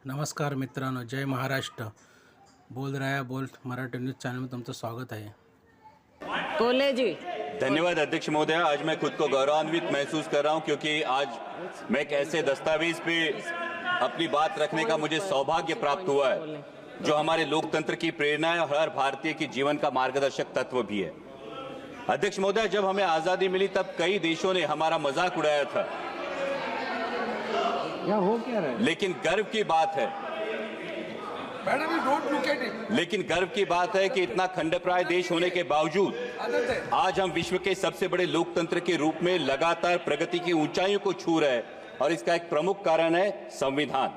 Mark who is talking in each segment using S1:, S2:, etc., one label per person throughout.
S1: नमस्कार मित्रांनो, जय महाराष्ट्र. बोल रहा है बोल्ट मराठी न्यूज़ चैनल में तुमचं स्वागत आहे.
S2: बोले जी.
S3: धन्यवाद अध्यक्ष महोदय. आज मैं खुद को गौरवान्वित महसूस कर रहा हूं क्योंकि आज मैं एक ऐसे दस्तावेज पे अपनी बात रखने का मुझे सौभाग्य प्राप्त हुआ है जो हमारे लोकतंत्र की प्रेरणा है और हर भारतीय के जीवन का मार्गदर्शक तत्व भी है. अध्यक्ष महोदय, जब हमें आजादी मिली तब कई देशों ने हमारा मजाक उड़ाया था,
S4: हो क्या रहा है?
S3: लेकिन गर्व की बात है कि इतना खंडप्राय देश होने के बावजूद आज हम विश्व के सबसे बड़े लोकतंत्र के रूप में लगातार प्रगति की ऊंचाइयों को छू रहे हैं. और इसका एक प्रमुख कारण है संविधान,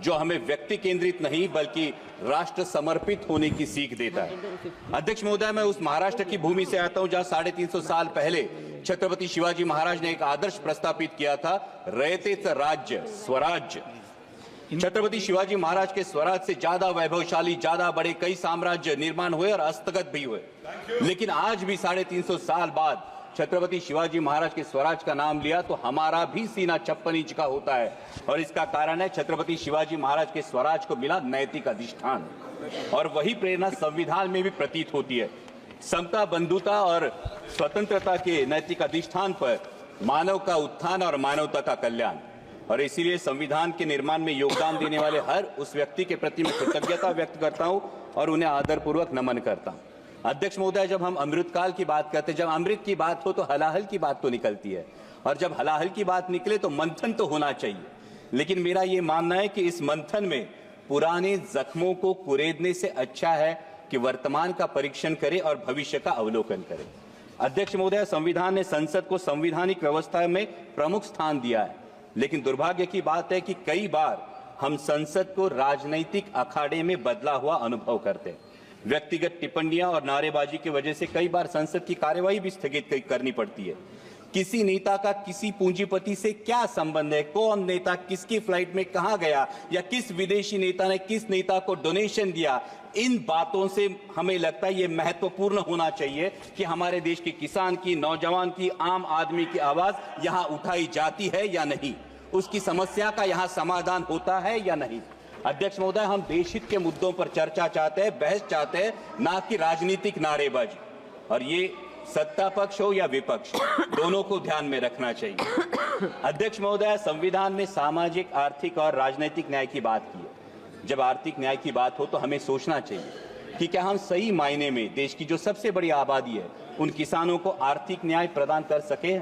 S3: जो हमें व्यक्ति केंद्रित नहीं बल्कि राष्ट्र समर्पित होने की सीख देता है. अध्यक्ष महोदय, मैं उस महाराष्ट्र की भूमि से आता हूं जहां 350 साल पहले छत्रपति शिवाजी महाराज ने एक आदर्श प्रस्तापित किया था, रयतेच राज्य स्वराज्य. छत्रपति शिवाजी महाराज के स्वराज से ज्यादा वैभवशाली, ज्यादा बड़े कई साम्राज्य निर्माण हुए और हस्तगत भी हुए, लेकिन आज भी 350 साल बाद छत्रपति शिवाजी महाराज के स्वराज का नाम लिया तो हमारा भी सीना 56 इंच का होता है. और इसका कारण है छत्रपति शिवाजी महाराज के स्वराज को मिला नैतिक अधिष्ठान, और वही प्रेरणा संविधान में भी प्रतीत होती है. समता, बंधुता और स्वतंत्रता के नैतिक अधिष्ठान पर मानव का उत्थान और मानवता का कल्याण. और इसीलिए संविधान के निर्माण में योगदान देने वाले हर उस व्यक्ति के प्रति मैं कृतज्ञता व्यक्त करता हूं और उन्हें आदरपूर्वक नमन करता हूं. अध्यक्ष महोदय, जब हम अमृतकाल की बात करते हैं, जब अमृत की बात हो तो हलाहल की बात तो निकलती है, और जब हलाहल की बात निकले तो मंथन तो होना चाहिए. लेकिन मेरा ये मानना है कि इस मंथन में पुराने जख्मों को कुरेदने से अच्छा है कि वर्तमान का परीक्षण करे और भविष्य का अवलोकन करे. अध्यक्ष महोदय, संविधान ने संसद को संवैधानिक व्यवस्था में प्रमुख स्थान दिया है, लेकिन दुर्भाग्य की बात है कि कई बार हम संसद को राजनीतिक अखाड़े में बदला हुआ अनुभव करते हैं. व्यक्तिगत टिप्पणियां और नारेबाजी की वजह से कई बार संसद की कार्यवाही भी स्थगित करनी पड़ती है. किसी नेता का किसी पूंजीपति से क्या संबंध है, कौन नेता किसकी फ्लाइट में कहां गया, या किस विदेशी नेता ने किस नेता को डोनेशन दिया, इन बातों से हमें लगता है ये महत्वपूर्ण होना चाहिए कि हमारे देश के किसान की, नौजवान की, आम आदमी की आवाज यहां उठाई जाती है या नहीं, उसकी समस्या का यहां समाधान होता है या नहीं. अध्यक्ष महोदय, हम देशहित के मुद्दों पर चर्चा चाहते हैं, बहस चाहते हैं, ना कि राजनीतिक नारेबाजी. और ये सत्ता पक्ष हो या विपक्ष, दोनों को ध्यान में रखना चाहिए. अध्यक्ष महोदय, संविधान में सामाजिक, आर्थिक और राजनीतिक न्याय की बात की है. जब आर्थिक न्याय की बात हो तो हमें सोचना चाहिए कि क्या हम सही मायने में देश की जो सबसे बड़ी आबादी है उन किसानों को आर्थिक न्याय प्रदान कर सके.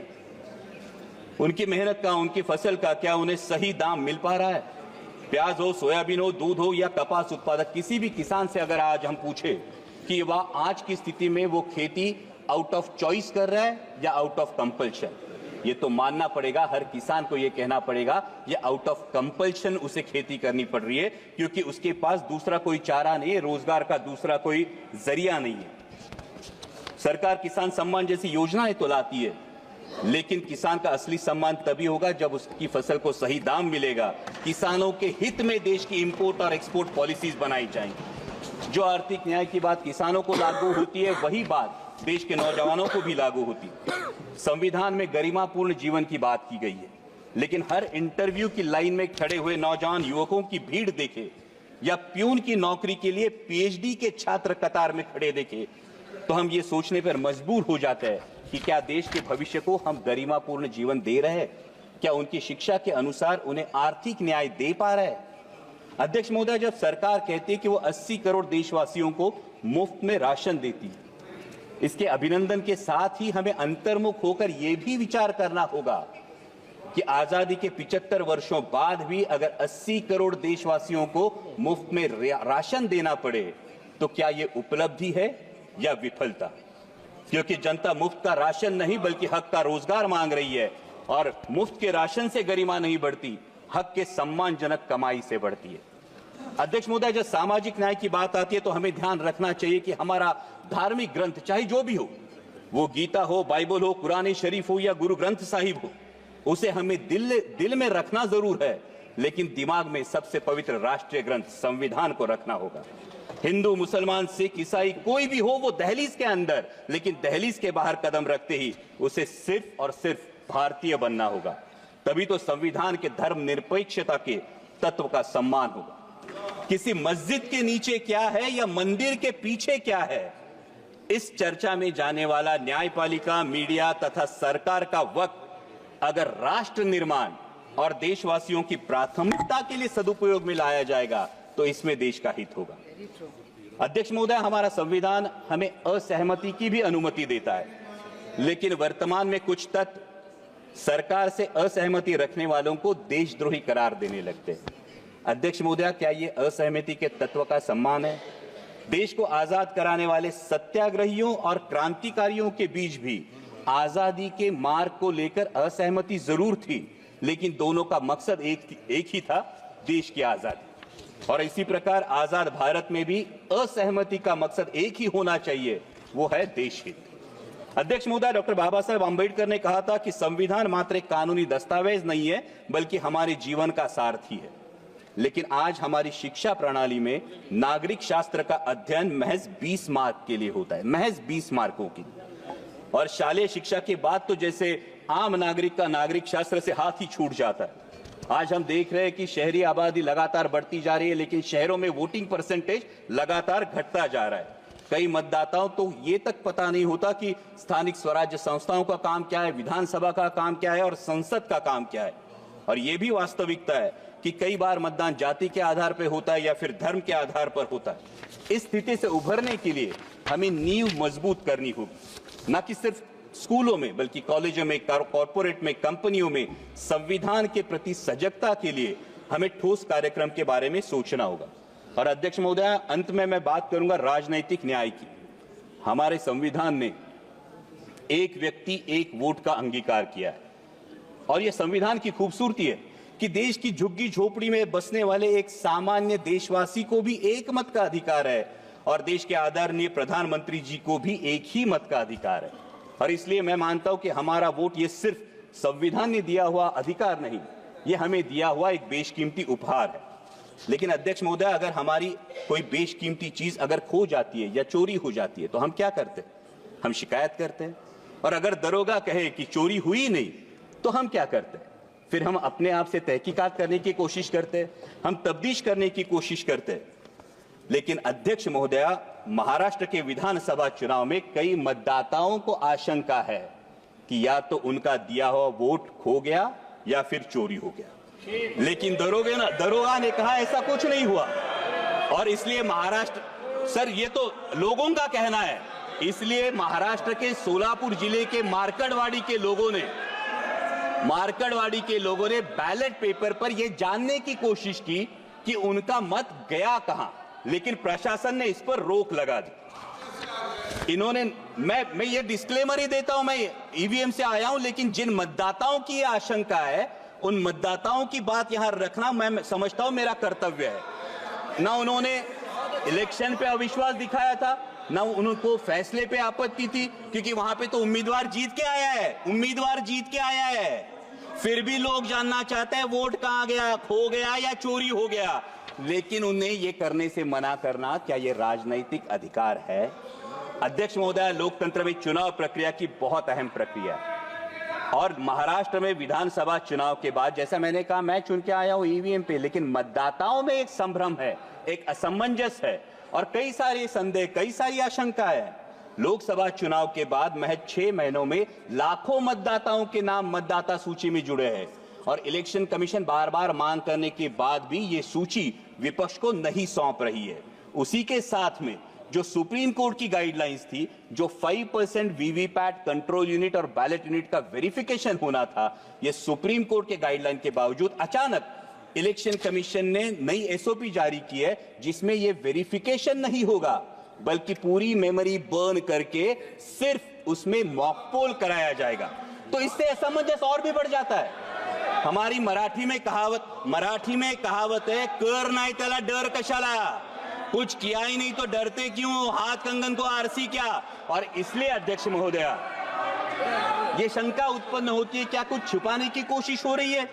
S3: उनकी मेहनत का, उनकी फसल का क्या उन्हें सही दाम मिल पा रहा है. प्याज हो, सोयाबीन हो, दूध हो या कपास उत्पादक, किसी भी किसान से अगर आज हम पूछे कि वह आज की स्थिति में वो खेती आउट ऑफ चॉइस कर रहा है या आउट ऑफ कंपल्शन, ये तो मानना पड़ेगा, हर किसान को ये कहना पड़ेगा ये आउट ऑफ कंपल्शन उसे खेती करनी पड़ रही है, क्योंकि उसके पास दूसरा कोई चारा नहीं है, रोजगार का दूसरा कोई जरिया नहीं है. सरकार किसान सम्मान जैसी योजनाएं तो लाती है, लेकिन किसान का असली सम्मान तभी होगा जब उसकी फसल को सही दाम मिलेगा. किसानों के हित में देश की इंपोर्ट और एक्सपोर्ट पॉलिसीज बनाई जाएंगी. जो आर्थिक न्याय की बात किसानों को लागू होती है, वही बात देश के नौजवानों को भी लागू होती है. संविधान में गरिमापूर्ण जीवन की बात की गई है, लेकिन हर इंटरव्यू की लाइन में खड़े हुए नौजवान युवकों की भीड़ देखे या प्यून की नौकरी के लिए पीएचडी के छात्र कतार में खड़े देखे तो हम ये सोचने पर मजबूर हो जाते हैं कि क्या देश के भविष्य को हम गरिमापूर्ण जीवन दे रहे हैं, क्या उनकी शिक्षा के अनुसार उन्हें आर्थिक न्याय दे पा रहे हैं. अध्यक्ष महोदय, जब सरकार कहती है कि वो 80 करोड़ देशवासियों को मुफ्त में राशन देती है, इसके अभिनंदन के साथ ही हमें अंतर्मुख होकर यह भी विचार करना होगा कि आजादी के 75 वर्षों बाद भी अगर 80 करोड़ देशवासियों को मुफ्त में राशन देना पड़े तो क्या यह उपलब्धि है या विफलता. क्योंकि जनता मुफ्त का राशन नहीं बल्कि हक का रोजगार मांग रही है, और मुफ्त के राशन से गरिमा नहीं बढ़ती, हक के सम्मानजनक कमाई से बढ़ती है. अध्यक्ष महोदय, जब सामाजिक न्याय की बात आती है तो हमें ध्यान रखना चाहिए कि हमारा धार्मिक ग्रंथ चाहे जो भी हो, वो गीता हो, बाइबल हो, कुरान शरीफ हो या गुरु ग्रंथ साहिब हो, उसे हमें दिल में रखना जरूर है, लेकिन दिमाग में सबसे पवित्र राष्ट्रीय ग्रंथ संविधान को रखना होगा. हिंदू, मुसलमान, सिख, ईसाई कोई भी हो, वो दहलीज के अंदर, लेकिन दहलीज के बाहर कदम रखते ही उसे सिर्फ और सिर्फ भारतीय बनना होगा. तभी तो संविधान के धर्म निरपेक्षता के तत्व का सम्मान होगा. किसी मस्जिद के नीचे क्या है या मंदिर के पीछे क्या है, इस चर्चा में जाने वाला न्यायपालिका, मीडिया तथा सरकार का वक्त अगर राष्ट्र निर्माण और देशवासियों की प्राथमिकता के लिए सदुपयोग में लाया जाएगा तो इसमें देश का हित होगा। अध्यक्ष महोदय, हमारा संविधान हमें असहमति की भी अनुमति देता है, लेकिन वर्तमान में कुछ तत्व सरकार से असहमति रखने वालों को देशद्रोही करार देने लगते हैं। अध्यक्ष महोदय, क्या ये असहमति के तत्व का सम्मान है? देश को आजाद कराने वाले सत्याग्रहियों और क्रांतिकारियों के बीच भी आजादी के मार्ग को लेकर असहमति जरूर थी, लेकिन दोनों का मकसद एक ही था, देश की आजादी। और इसी प्रकार आजाद भारत में भी असहमति का मकसद एक ही होना चाहिए, वो है देश हित। अध्यक्ष महोदय, डॉक्टर बाबा साहेब आंबेडकर ने कहा था कि संविधान मात्र एक कानूनी दस्तावेज नहीं है, बल्कि हमारे जीवन का सारथी है। लेकिन आज हमारी शिक्षा प्रणाली में नागरिक शास्त्र का अध्ययन महज 20 मार्क के लिए होता है, महज 20 मार्कों के लिए। और शालेय शिक्षा के बाद तो जैसे आम नागरिक का नागरिक शास्त्र से हाथ ही छूट जाता है। आज हम देख रहे हैं कि शहरी आबादी लगातार बढ़ती जा रही है, लेकिन शहरों में वोटिंग परसेंटेज लगातार घटता जा रहा है। कई मतदाताओं तो ये तक पता नहीं होता कि स्थानिक स्वराज्य संस्थाओं का काम क्या है, विधानसभा का काम क्या है और संसद का काम क्या है। और ये भी वास्तविकता है कि कई बार मतदान जाति के आधार पर होता है या फिर धर्म के आधार पर होता है। इस स्थिति से उभरने के लिए हमें नींव मजबूत करनी होगी, न कि सिर्फ स्कूलों में बल्कि कॉलेजों में, कॉर्पोरेट में, कंपनियों में संविधान के प्रति सजगता के लिए हमें ठोस कार्यक्रम के बारे में सोचना होगा। और अध्यक्ष महोदय, अंत में मैं बात करूंगा राजनीतिक न्याय की। हमारे संविधान ने एक व्यक्ति एक वोट का अंगीकार किया है, और यह संविधान की खूबसूरती है कि देश की झुग्गी झोपड़ी में बसने वाले एक सामान्य देशवासी को भी एक मत का अधिकार है, और देश के आदरणीय प्रधानमंत्री जी को भी एक ही मत का अधिकार है। और इसलिए मैं मानता हूं कि हमारा वोट ये सिर्फ संविधान ने दिया हुआ अधिकार नहीं, ये हमें दिया हुआ एक बेशकीमती उपहार है। लेकिन अध्यक्ष महोदय, अगर हमारी कोई बेशकीमती चीज अगर खो जाती है या चोरी हो जाती है तो हम क्या करते हैं? हम शिकायत करते हैं। और अगर दरोगा कहे कि चोरी हुई नहीं तो हम क्या करते हैं? फिर हम अपने आप से तहकीकात करने की कोशिश करते हैं, हम तफ्तीश करने की कोशिश करते हैं। लेकिन अध्यक्ष महोदया, महाराष्ट्र के विधानसभा चुनाव में कई मतदाताओं को आशंका है कि या तो उनका दिया हुआ वोट खो गया या फिर चोरी हो गया। लेकिन दरोगा ने कहा ऐसा कुछ नहीं हुआ। और इसलिए महाराष्ट्र, सर ये तो लोगों का कहना है, इसलिए महाराष्ट्र के सोलापुर जिले के मार्कड़वाड़ी के लोगों ने बैलेट पेपर पर यह जानने की कोशिश की कि उनका मत गया कहां, लेकिन प्रशासन ने इस पर रोक लगा दी। इन्होंने, मैं ये डिस्क्लेमर ही देता हूं, मैं ईवीएम से आया हूं, लेकिन जिन मतदाताओं की ये आशंका है उन मतदाताओं की बात यहां रखना मैं समझता हूं मेरा कर्तव्य है। ना उन्होंने इलेक्शन पे अविश्वास दिखाया था, ना उनको फैसले पे आपत्ति थी, क्योंकि वहां पे तो उम्मीदवार जीत के आया है। फिर भी लोग जानना चाहते हैं वोट कहां गया, खो गया या चोरी हो गया। लेकिन उन्हें ये करने से मना करना, क्या ये राजनीतिक अधिकार है? अध्यक्ष महोदय, लोकतंत्र में चुनाव प्रक्रिया की बहुत अहम प्रक्रिया है। और महाराष्ट्र में विधानसभा चुनाव के बाद, जैसा मैंने कहा, मैं चुन के आया हूं ईवीएम पे, लेकिन मतदाताओं में एक संभ्रम है, एक असमंजस है और कई सारे संदेह, कई सारी आशंका है। लोकसभा चुनाव के बाद महज 6 महीनों में लाखों मतदाताओं के नाम मतदाता सूची में जुड़े हैं, और इलेक्शन कमीशन बार बार मांग करने के बाद भी ये सूची विपक्ष को नहीं सौंप रही है। उसी के साथ में जो सुप्रीम कोर्ट की गाइडलाइंस थी, जो 5% वीवीपैट कंट्रोल यूनिट और बैलेट यूनिट का वेरिफिकेशन होना था, ये सुप्रीम कोर्ट के गाइडलाइन के बावजूद अचानक इलेक्शन कमीशन ने नई एसओपी जारी की है, जिसमें ये वेरिफिकेशन नहीं होगा, बल्कि पूरी मेमोरी बर्न करके सिर्फ उसमें मॉक पोल कराया जाएगा। तो इससे असमंजस और भी बढ़ जाता है। हमारी मराठी में कहावत है, कर नाही त्याला डर कशाला, कुछ किया ही नहीं तो डरते क्यों, हाथ कंगन को आरसी क्या। और इसलिए अध्यक्ष महोदया, ये शंका उत्पन्न होती है, क्या कुछ छुपाने की कोशिश हो रही है?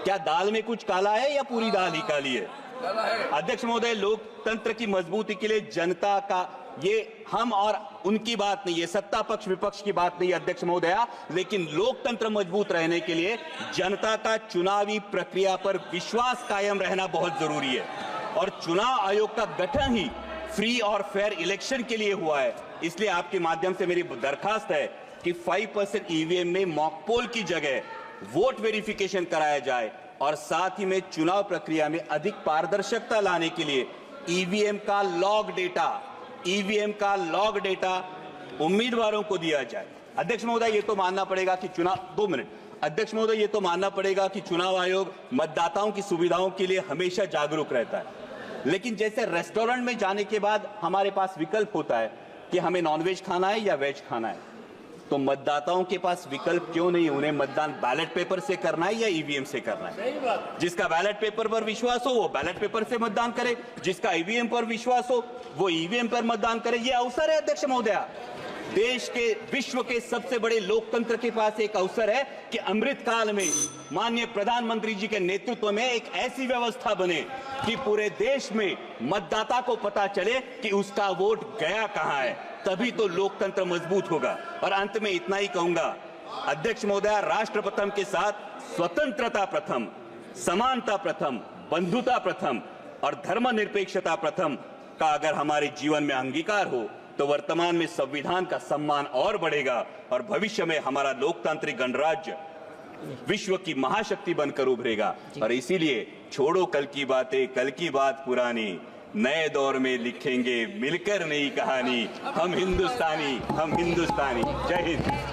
S3: क्या दाल में कुछ काला है या पूरी दाल ही काली है? अध्यक्ष महोदय, लोकतंत्र की मजबूती के लिए जनता का, ये हम और उनकी बात नहीं है, सत्ता पक्ष विपक्ष की बात नहीं है अध्यक्ष महोदया, लेकिन लोकतंत्र मजबूत रहने के लिए जनता का चुनावी प्रक्रिया पर विश्वास कायम रहना बहुत जरूरी है। और चुनाव आयोग का गठन ही फ्री और फेयर इलेक्शन के लिए हुआ है। इसलिए आपके माध्यम से मेरी दरखास्त है कि 5% ईवीएम में मॉक पोल की जगह वोट वेरिफिकेशन कराया जाए और साथ ही में चुनाव प्रक्रिया में अधिक पारदर्शिता लाने के लिए ईवीएम का लॉग डेटा उम्मीदवारों को दिया जाए। अध्यक्ष महोदय, ये तो मानना पड़ेगा कि अध्यक्ष महोदय, ये तो मानना पड़ेगा कि चुनाव आयोग मतदाताओं की सुविधाओं के लिए हमेशा जागरूक रहता है, लेकिन जैसे रेस्टोरेंट में जाने के बाद हमारे पास विकल्प होता है कि हमें नॉनवेज खाना है या वेज खाना है, तो मतदाताओं के पास विकल्प क्यों नहीं? उन्हें मतदान बैलेट पेपर से करना है या ईवीएम से करना है? जिसका बैलेट पेपर पर विश्वास हो वो बैलेट पेपर से मतदान करे, जिसका ईवीएम पर विश्वास हो वो ईवीएम पर मतदान करे। ये अवसर है अध्यक्ष महोदय, देश के विश्व के सबसे बड़े लोकतंत्र के पास एक अवसर है कि अमृत काल में माननीय प्रधानमंत्री जी के नेतृत्व में एक ऐसी व्यवस्था बने कि पूरे देश में मतदाता को पता चले कि उसका वोट गया कहां है, तभी तो लोकतंत्र मजबूत होगा। और अंत में इतना ही कहूंगा अध्यक्ष महोदय, राष्ट्र प्रथम के साथ स्वतंत्रता प्रथम, समानता प्रथम, बंधुता प्रथम और धर्मनिरपेक्षता प्रथम का अगर हमारे जीवन में अंगीकार हो तो वर्तमान में संविधान का सम्मान और बढ़ेगा और भविष्य में हमारा लोकतांत्रिक गणराज्य विश्व की महाशक्ति बनकर उभरेगा। और इसीलिए छोड़ो कल की बातें, कल की बात पुरानी, नए दौर में लिखेंगे मिलकर नई कहानी, हम हिंदुस्तानी। जय हिंद।